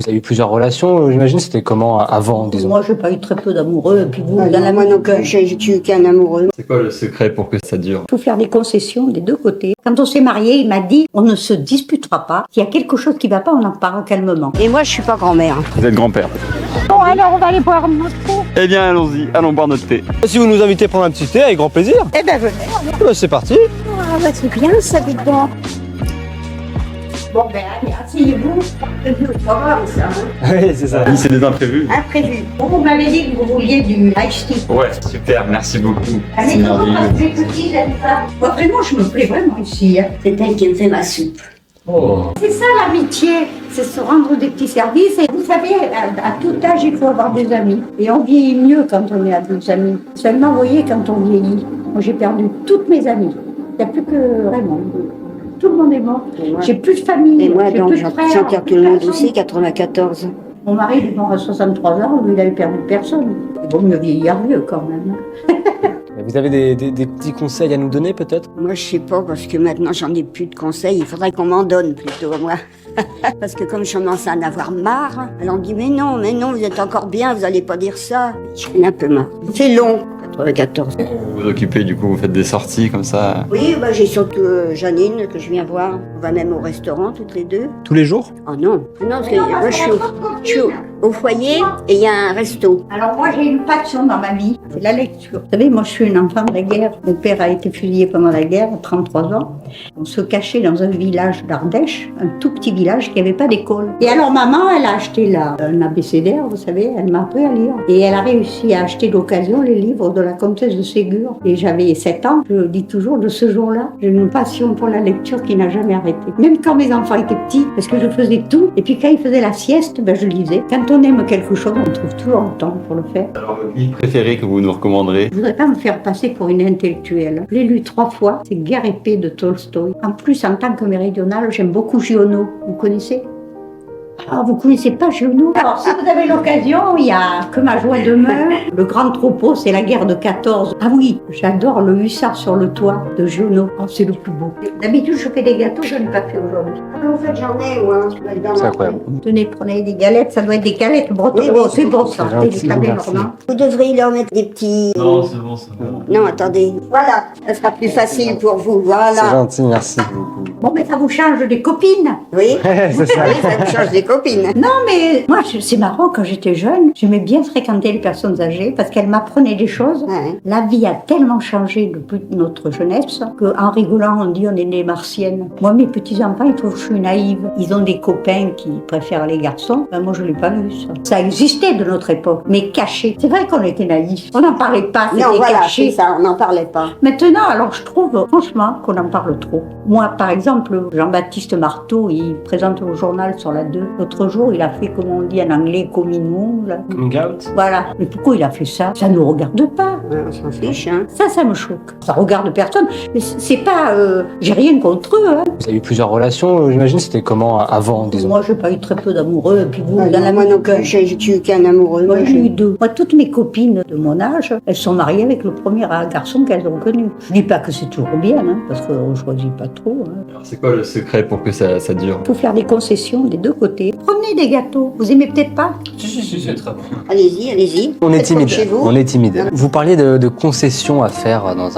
Vous avez eu plusieurs relations, j'imagine, c'était comment avant, disons? Moi, j'ai pas eu très peu d'amoureux, et puis vous, dans la moi non plus, j'ai eu qu'un amoureux. C'est quoi le secret pour que ça dure? Il faut faire des concessions des deux côtés. Quand on s'est mariés, il m'a dit, on ne se disputera pas. S'il y a quelque chose qui va pas, on en parle calmement. Et moi, je suis pas grand-mère. Vous êtes grand-père. Bon, alors, on va aller boire notre thé. Eh bien, allons-y, allons boire notre thé. Si vous nous invitez à prendre un petit thé, avec grand plaisir. Eh ben, venez. C'est parti. Ah, bah, c'est bien, ça, dites donc. Bon, ben, allez, asseyez-vous. C'est pas grave, ça. Hein. Oui, c'est ça. Oui, c'est des imprévus. Imprévu. Bon, vous m'avez dit que vous vouliez du ice tea. Ouais, super, merci beaucoup. Allez, C'est comment merveilleux. parce que les petits, j'aime ça. Moi, vraiment, je me plais vraiment ici. Hein. C'est elle qui me fait ma soupe. Oh. C'est ça l'amitié, c'est se rendre des petits services. Et vous savez, à tout âge, il faut avoir des amis. Et on vieillit mieux quand on est avec des amis. Seulement, vous voyez, quand on vieillit, moi j'ai perdu toutes mes amies. Il n'y a plus que Raymond. Tout le monde est mort. J'ai plus de famille. Et moi, j'ai donc, plus de frères, j'enterre tout plus le monde personne. aussi, 94. Mon mari il est mort à 63 ans, lui il avait perdu personne. Il vaut mieux vieillir vieux quand même. Vous avez des petits conseils à nous donner, peut-être? Moi, je sais pas, parce que maintenant, j'en ai plus de conseils. Il faudrait qu'on m'en donne plutôt, moi. Parce que comme je commence à en avoir marre, elle en dit, mais non, vous êtes encore bien, vous allez pas dire ça. J'en ai un peu marre. C'est long, 94. Vous vous occupez, du coup, vous faites des sorties comme ça. Oui, bah, j'ai surtout Janine, que je viens voir. On va même au restaurant, toutes les deux. Tous les jours? Oh non, non, parce que moi, je suis au foyer et il y a un resto. Alors moi j'ai une passion dans ma vie, c'est la lecture. Vous savez, moi je suis une enfant de la guerre. Mon père a été fusillé pendant la guerre, à 33 ans. On se cachait dans un village d'Ardèche, un tout petit village qui n'avait pas d'école. Et alors maman, elle a acheté là un abécédaire, vous savez, elle m'a appris à lire. Et elle a réussi à acheter d'occasion les livres de la comtesse de Ségur. Et j'avais 7 ans, je dis toujours de ce jour-là, j'ai une passion pour la lecture qui n'a jamais arrêté. Même quand mes enfants étaient petits, parce que je faisais tout. Et puis quand ils faisaient la sieste, ben, je lisais. Quand on aime quelque chose, on trouve toujours le temps pour le faire. Alors, votre livre préféré que vous nous recommanderez? Je voudrais pas me faire passer pour une intellectuelle. Je l'ai lu 3 fois, c'est Guerre et paix de Tolstoï. En plus, en tant que méridionale, j'aime beaucoup Giono. Vous connaissez? Ah, vous connaissez pas Giono? Alors, si vous avez l'occasion, il y a Que ma joie demeure. Le grand troupeau, c'est la guerre de 14. Ah oui, j'adore le hussard sur le toit de Giono. Oh, c'est le plus beau. D'habitude, je fais des gâteaux, je ne l'ai pas fait aujourd'hui. En fait, j'en ai, moi. C'est incroyable. Tenez, prenez des galettes, ça doit être des galettes bretonnes. Oui, oui, Oh, c'est bon ça, c'est c'est gentil, du merci. normand. Vous devriez leur mettre des petits... Non, c'est bon, c'est bon. Non, attendez. Voilà, ça sera plus facile pour vous. C'est Voilà. gentil, merci. Bon, mais ça vous change des copines. Oui, C'est ça. oui, ça me change des copines. Non, mais moi, c'est marrant, quand j'étais jeune, j'aimais bien fréquenter les personnes âgées parce qu'elles m'apprenaient des choses. Ouais. La vie a tellement changé depuis notre jeunesse qu'en rigolant, on dit on est des martiennes. Moi, mes petits-enfants, ils trouvent que je suis naïve. Ils ont des copains qui préfèrent les garçons. Ben, moi, je ne l'ai pas vu, ça. Ça existait de notre époque, mais caché. C'est vrai qu'on était naïfs. On n'en parlait pas, c'était Non, voilà, caché. c'est ça, on n'en parlait pas. Maintenant, alors je trouve franchement qu'on en parle trop. Moi, par exemple, Jean-Baptiste Marteau, il présente au journal sur la 2. L'autre jour, il a fait, comme on dit en anglais, coming out, là. Coming out? Voilà. Mais pourquoi il a fait ça? Ça ne nous regarde pas. Ouais, on s'en fiche, hein. Ça me choque. Ça regarde personne. Mais c'est pas... j'ai rien contre eux, hein. Vous avez eu plusieurs relations, j'imagine, c'était comment avant, disons? Moi, j'ai pas eu très peu d'amoureux. Et puis vous, dans la Moi non plus, j'ai eu qu'un amoureux. Moi, j'ai eu 2. Moi, toutes mes copines de mon âge, elles sont mariées avec le premier garçon qu'elles ont connu. Je dis pas que c'est toujours bien, hein, parce qu'on choisit pas trop. Hein. Alors, c'est quoi le secret pour que ça dure? Il faut faire des concessions des deux côtés. Prenez des gâteaux. Vous aimez peut-être pas? Si, c'est très bon. Allez-y, allez-y. On est Faites comme timide. chez vous. On est timide. Vous parliez de concessions à faire dans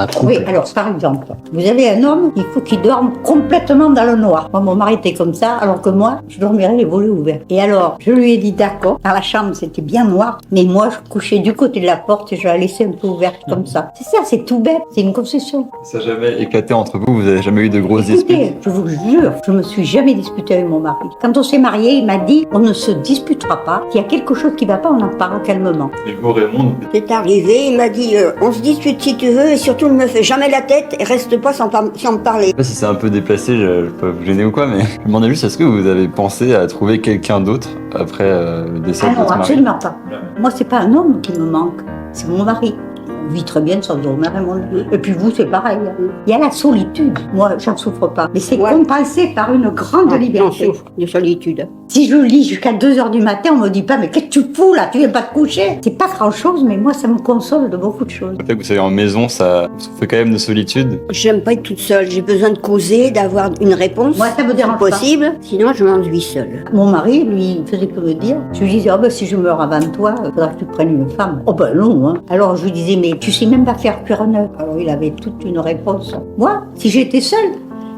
un couple. Oui, alors par exemple, vous avez un homme, il faut qu'il dorme complètement dans le noir. Moi, mon mari était comme ça, alors que moi, je dormirais les volets ouverts. Et alors, je lui ai dit d'accord. Dans la chambre, c'était bien noir, mais moi, je couchais du côté de la porte et je la laissais un peu ouverte comme ça. C'est ça, c'est tout bête, c'est une concession. Ça n'a jamais éclaté entre vous? Vous n'avez jamais eu de grosses disputes? Écoutez, je vous jure, je me suis jamais disputée avec mon mari. Quand on s'est mariés, il m'a dit, on ne se disputera pas. S'il y a quelque chose qui va pas, on en parle calmement. Et vous, Raymond? C'est arrivé, il m'a dit on se dispute si tu veux et surtout ne me fais jamais la tête et reste pas sans me parler. Je sais pas si c'est un peu déplacé, je peux vous gêner ou quoi, mais je me demandais juste, est-ce que vous avez pensé à trouver quelqu'un d'autre après le décès Ah de non, votre mari? absolument pas. Moi, c'est pas un homme qui me manque, c'est mon mari. On vit très bien sans dormir, mon Dieu. Et puis vous, c'est pareil. Il y a la solitude. Moi, j'en souffre pas. Mais c'est compensé par une grande liberté. J'en souffre de solitude. Si je lis jusqu'à 2h du matin, on me dit pas, mais qu'est-ce que tu fous là? Tu viens pas te coucher? C'est pas grand chose, mais moi, ça me console de beaucoup de choses. Le fait que vous soyez en maison, ça fait quand même de solitude. J'aime pas être toute seule. J'ai besoin de causer, d'avoir une réponse. Moi, ça me dérange pas. Possible. Sinon, je m'ennuie seule. Mon mari, lui, il faisait que me dire. Je lui disais, oh ben, si je meurs avant toi, il faudra que tu prennes une femme. Oh ben non, hein. Alors je lui disais, mais tu sais même pas faire cuire un œuf. Alors il avait toute une réponse. Moi, si j'étais seule,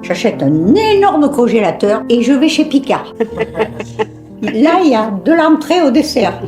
j'achète un énorme congélateur et je vais chez Picard. Là, il y a de l'entrée au dessert.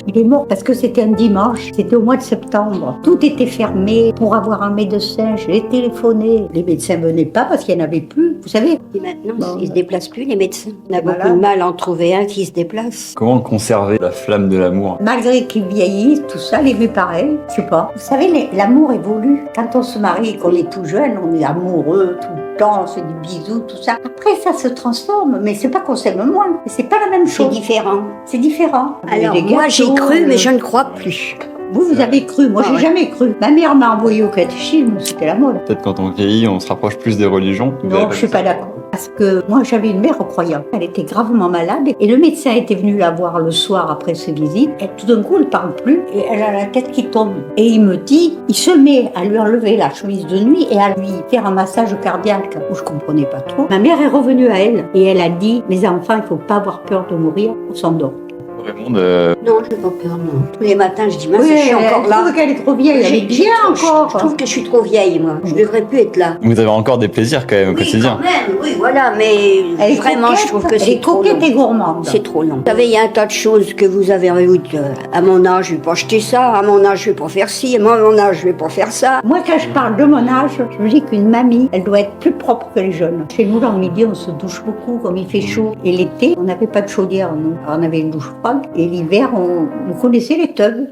Il est mort parce que c'était un dimanche, c'était au mois de septembre. Tout était fermé pour avoir un médecin. Je l'ai téléphoné. Les médecins venaient pas parce qu'il n'y en avait plus. Vous savez, Et maintenant, ils se déplacent plus, les médecins. On a Voilà. beaucoup de mal à en trouver un qui se déplace. Comment conserver la flamme de l'amour? malgré qu'ils vieillissent, tout ça, les met pareil. Je sais pas. Vous savez, l'amour évolue. Quand on se marie et qu'on est tout jeune, on est amoureux tout le temps, on se dit bisous, tout ça. Après, ça se transforme, mais c'est pas qu'on s'aime moins. Mais c'est pas la même C'est chose. différent. C'est différent. Alors, Les moi, j'ai gâteaux, cru, mais je ne crois plus. Vous avez cru. Moi, Ah j'ai ouais. jamais cru. Ma mère m'a envoyé au catéchisme, c'était la mode. Peut-être quand on vieillit, on se rapproche plus des religions. Vous avez Non, je suis dit pas ça? d'accord. Parce que moi, j'avais une mère croyante. Elle était gravement malade et le médecin était venu la voir le soir après ses visites. Et tout d'un coup, elle parle plus et elle a la tête qui tombe. Et il me dit, il se met à lui enlever la chemise de nuit et à lui faire un massage cardiaque. Où je comprenais pas trop. Ma mère est revenue à elle et elle a dit, les enfants, il faut pas avoir peur de mourir, on s'endort. Raymond, Non, je n'ai pas peur, non. Tous les matins, je dis, mince, je suis encore elle là. trouve qu'elle est trop vieille, elle est bien encore. Je trouve que je suis trop vieille, moi. Je devrais plus être là. vous avez encore des plaisirs quand même au Oui, quotidien. quand même, oui, voilà, mais Elle est vraiment, coquette, je trouve que elle c'est est trop coquette long. et gourmande. C'est trop long. Vous savez, il y a un tas de choses que vous avez réunies. À mon âge, je vais pas acheter ça. À mon âge, je vais pas faire ci. À mon âge, je vais pas faire ça. Moi, quand je parle de mon âge, je me dis qu'une mamie, elle doit être plus propre que les jeunes. Chez nous, dans le midi, on se douche beaucoup, comme il fait chaud. Et l'été, on n'avait pas de chaudière, nous. Alors, on avait une douche froide. Et l'hiver, vous connaissez les tubs?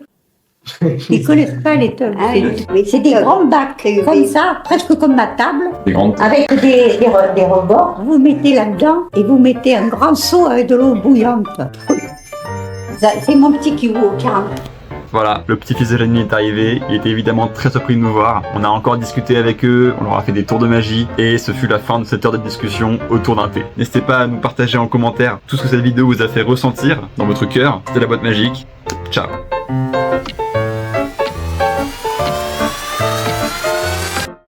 Ils connaissent pas les tubs. Ah oui, oui, C'est des tubs. grands bacs, comme ça, presque comme ma table, Des grandes. avec des rebords. Vous mettez là-dedans et vous mettez un grand seau avec de l'eau bouillante. Ça, c'est mon petit qui vaut 40. Voilà, le petit-fils de Jérémy est arrivé, il était évidemment très surpris de nous voir. On a encore discuté avec eux, on leur a fait des tours de magie, et ce fut la fin de cette heure de discussion autour d'un thé. N'hésitez pas à nous partager en commentaire tout ce que cette vidéo vous a fait ressentir dans votre cœur. C'était la boîte magique. Ciao.